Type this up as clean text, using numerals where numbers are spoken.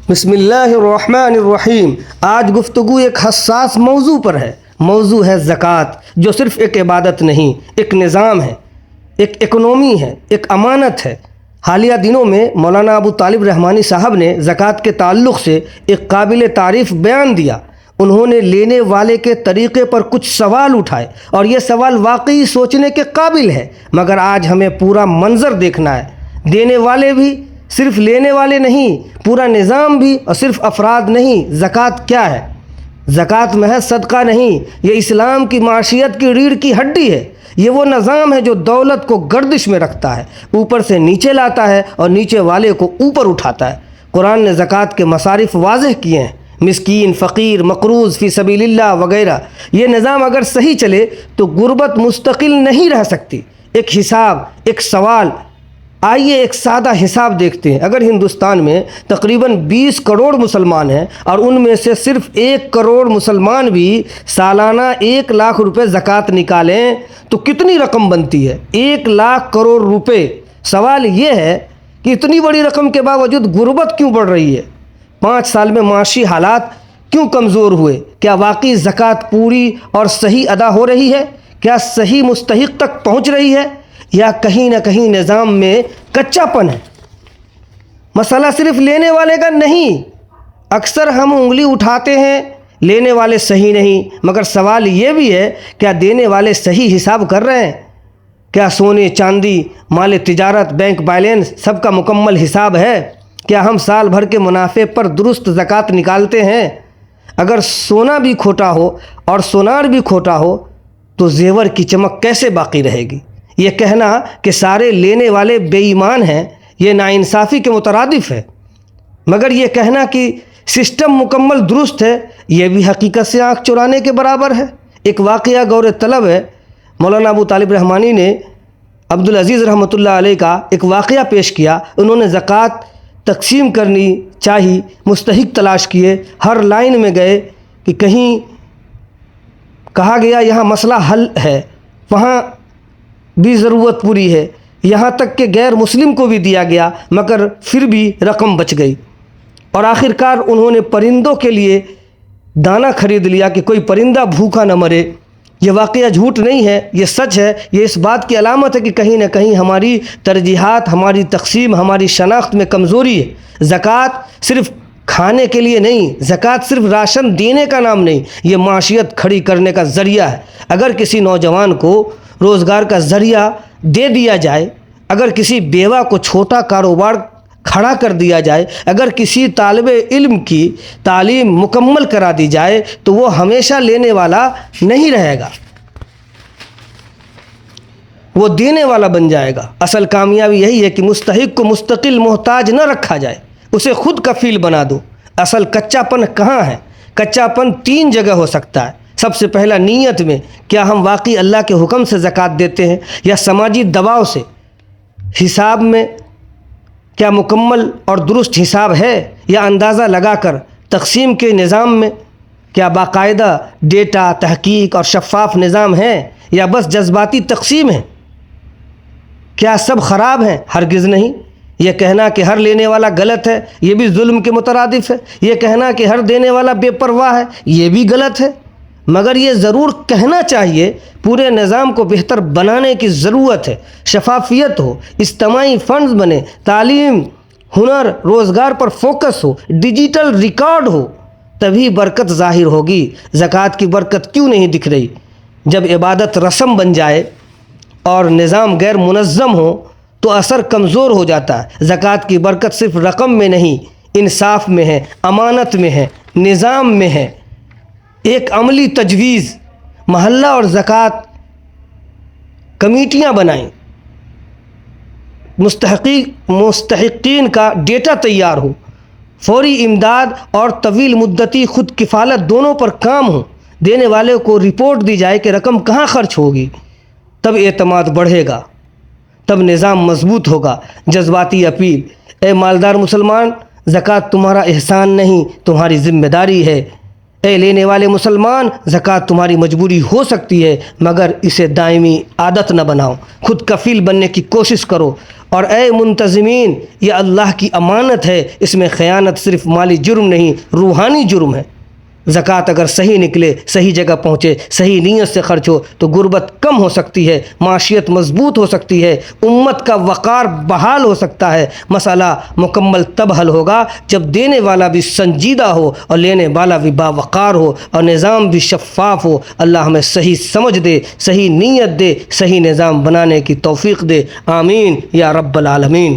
بسم اللہ الرحمن الرحیم۔ آج گفتگو ایک حساس موضوع پر ہے۔ موضوع ہے زکوٰۃ، جو صرف ایک عبادت نہیں، ایک نظام ہے، ایک اکنومی ہے، ایک امانت ہے۔ حالیہ دنوں میں مولانا ابو طالب رحمانی صاحب نے زکوٰۃ کے تعلق سے ایک قابل تعریف بیان دیا۔ انہوں نے لینے والے کے طریقے پر کچھ سوال اٹھائے اور یہ سوال واقعی سوچنے کے قابل ہے، مگر آج ہمیں پورا منظر دیکھنا ہے۔ دینے والے بھی، صرف لینے والے نہیں، پورا نظام بھی، اور صرف افراد نہیں۔ زکوٰۃ کیا ہے؟ زکوٰۃ محض صدقہ نہیں، یہ اسلام کی معاشیت کی ریڑھ کی ہڈی ہے۔ یہ وہ نظام ہے جو دولت کو گردش میں رکھتا ہے، اوپر سے نیچے لاتا ہے اور نیچے والے کو اوپر اٹھاتا ہے۔ قرآن نے زکوٰۃ کے مصارف واضح کیے ہیں: مسکین، فقیر، مقروض، فی سبیل اللہ وغیرہ۔ یہ نظام اگر صحیح چلے تو غربت مستقل نہیں رہ سکتی۔ ایک حساب، ایک سوال، آئیے ایک سادہ حساب دیکھتے ہیں۔ اگر ہندوستان میں تقریباً 20 کروڑ مسلمان ہیں اور ان میں سے صرف 1 کروڑ مسلمان بھی سالانہ 1 لاکھ روپے زکوٰۃ نکالیں تو کتنی رقم بنتی ہے؟ 1 لاکھ کروڑ روپے۔ سوال یہ ہے کہ اتنی بڑی رقم کے باوجود غربت کیوں بڑھ رہی ہے؟ 5 سال میں معاشی حالات کیوں کمزور ہوئے؟ کیا واقعی زکوٰۃ پوری اور صحیح ادا ہو رہی ہے؟ کیا صحیح مستحق تک پہنچ رہی ہے، یا کہیں نہ کہیں نظام میں کچا پن ہے؟ مسئلہ صرف لینے والے کا نہیں۔ اکثر ہم انگلی اٹھاتے ہیں لینے والے صحیح نہیں، مگر سوال یہ بھی ہے، کیا دینے والے صحیح حساب کر رہے ہیں؟ کیا سونے، چاندی، مال تجارت، بینک بیلنس سب کا مکمل حساب ہے؟ کیا ہم سال بھر کے منافع پر درست زکوٰۃ نکالتے ہیں؟ اگر سونا بھی کھوٹا ہو اور سونار بھی کھوٹا ہو تو زیور کی چمک کیسے باقی رہے گی؟ یہ کہنا کہ سارے لینے والے بے ایمان ہیں، یہ ناانصافی کے مترادف ہے، مگر یہ کہنا کہ سسٹم مکمل درست ہے، یہ بھی حقیقت سے آنکھ چرانے کے برابر ہے۔ ایک واقعہ غور طلب ہے۔ مولانا ابو طالب رحمانی نے عبدالعزیز رحمۃ اللہ علیہ کا ایک واقعہ پیش کیا۔ انہوں نے زکوٰۃ تقسیم کرنی چاہی، مستحق تلاش کیے، ہر لائن میں گئے کہ کہیں کہا گیا یہاں مسئلہ حل ہے، وہاں بھی ضرورت پوری ہے، یہاں تک کہ غیر مسلم کو بھی دیا گیا، مگر پھر بھی رقم بچ گئی۔ اور آخر کار انہوں نے پرندوں کے لیے دانہ خرید لیا کہ کوئی پرندہ بھوکا نہ مرے۔ یہ واقعہ جھوٹ نہیں ہے، یہ سچ ہے۔ یہ اس بات کی علامت ہے کہ کہیں نہ کہیں ہماری ترجیحات، ہماری تقسیم، ہماری شناخت میں کمزوری ہے۔ زکوٰۃ صرف کھانے کے لیے نہیں، زکوٰۃ صرف راشن دینے کا نام نہیں، یہ معاشیت کھڑی کرنے کا ذریعہ ہے۔ اگر کسی نوجوان کو روزگار کا ذریعہ دے دیا جائے، اگر کسی بیوہ کو چھوٹا کاروبار کھڑا کر دیا جائے، اگر کسی طالب علم کی تعلیم مکمل کرا دی جائے تو وہ ہمیشہ لینے والا نہیں رہے گا، وہ دینے والا بن جائے گا۔ اصل کامیابی یہی ہے کہ مستحق کو مستقل محتاج نہ رکھا جائے، اسے خود کفیل بنا دو۔ اصل کچا پن کہاں ہے؟ کچا پن 3 جگہ ہو سکتا ہے۔ سب سے پہلا نیت میں، کیا ہم واقعی اللہ کے حکم سے زکوٰۃ دیتے ہیں یا سماجی دباؤ سے؟ حساب میں کیا مکمل اور درست حساب ہے، یا اندازہ لگا کر؟ تقسیم کے نظام میں کیا باقاعدہ ڈیٹا، تحقیق اور شفاف نظام ہے، یا بس جذباتی تقسیم ہے؟ کیا سب خراب ہیں؟ ہرگز نہیں۔ یہ کہنا کہ ہر لینے والا غلط ہے، یہ بھی ظلم کے مترادف ہے۔ یہ کہنا کہ ہر دینے والا بے پرواہ ہے، یہ بھی غلط ہے۔ مگر یہ ضرور کہنا چاہیے، پورے نظام کو بہتر بنانے کی ضرورت ہے۔ شفافیت ہو، اجتماعی فنڈز بنے، تعلیم، ہنر، روزگار پر فوکس ہو، ڈیجیٹل ریکارڈ ہو، تبھی برکت ظاہر ہوگی۔ زکوٰۃ کی برکت کیوں نہیں دکھ رہی؟ جب عبادت رسم بن جائے اور نظام غیر منظم ہو تو اثر کمزور ہو جاتا ہے۔ زکوٰۃ کی برکت صرف رقم میں نہیں، انصاف میں ہے، امانت میں ہے، نظام میں ہے۔ ایک عملی تجویز، محلہ اور زکوٰۃ کمیٹیاں بنائیں، مستحقین کا ڈیٹا تیار ہو، فوری امداد اور طویل مدتی خود کفالت دونوں پر کام ہو، دینے والے کو رپورٹ دی جائے کہ رقم کہاں خرچ ہوگی، تب اعتماد بڑھے گا، تب نظام مضبوط ہوگا۔ جذباتی اپیل: اے مالدار مسلمان، زکوٰۃ تمہارا احسان نہیں، تمہاری ذمہ داری ہے۔ اے لینے والے مسلمان، زکوٰۃ تمہاری مجبوری ہو سکتی ہے مگر اسے دائمی عادت نہ بناؤ، خود کفیل بننے کی کوشش کرو۔ اور اے منتظمین، یہ اللہ کی امانت ہے، اس میں خیانت صرف مالی جرم نہیں، روحانی جرم ہے۔ زکوٰۃ اگر صحیح نکلے، صحیح جگہ پہنچے، صحیح نیت سے خرچ ہو تو غربت کم ہو سکتی ہے، معاشیت مضبوط ہو سکتی ہے، امت کا وقار بحال ہو سکتا ہے۔ مسئلہ مکمل تب حل ہوگا جب دینے والا بھی سنجیدہ ہو اور لینے والا بھی باوقار ہو اور نظام بھی شفاف ہو۔ اللہ ہمیں صحیح سمجھ دے، صحیح نیت دے، صحیح نظام بنانے کی توفیق دے، آمین یا رب العالمین۔